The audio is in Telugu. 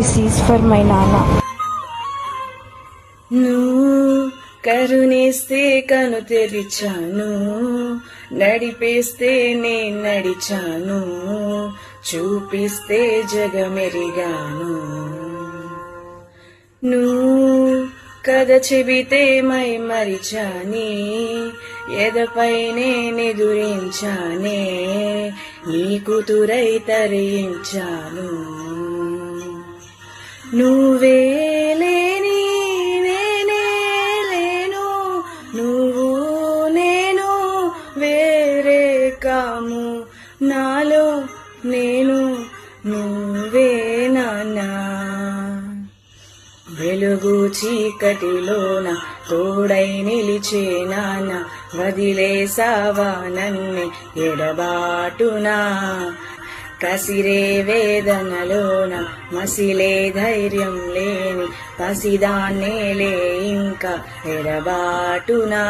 దిస్ ఈజ్ ఫర్ మై నాన్న. నువ్వు కరుణిస్తే కను తెరిచాను, నడిపేస్తే నే నడిచాను, చూపిస్తే జగమెరిగాను. నువ్వు కథ చెబితే మై మరిచానే, ఎదపైనే నిదురించానే, నీ కూతురై తరించాను. నువ్వే లేని నేనే లేను, నువ్వు నేను వేరే కాము, నాలో నేను నువ్వే నాన్నా. వెలుగు చీకటిలోన తోడై నిలిచే నాన్న, వదిలేసావా నన్నే ఎడబాటునా. కసిరే వేదనలోన మసిలే ధైర్యం లేని పసిదాన్నేలే ఇంకా ఎడబాటునా.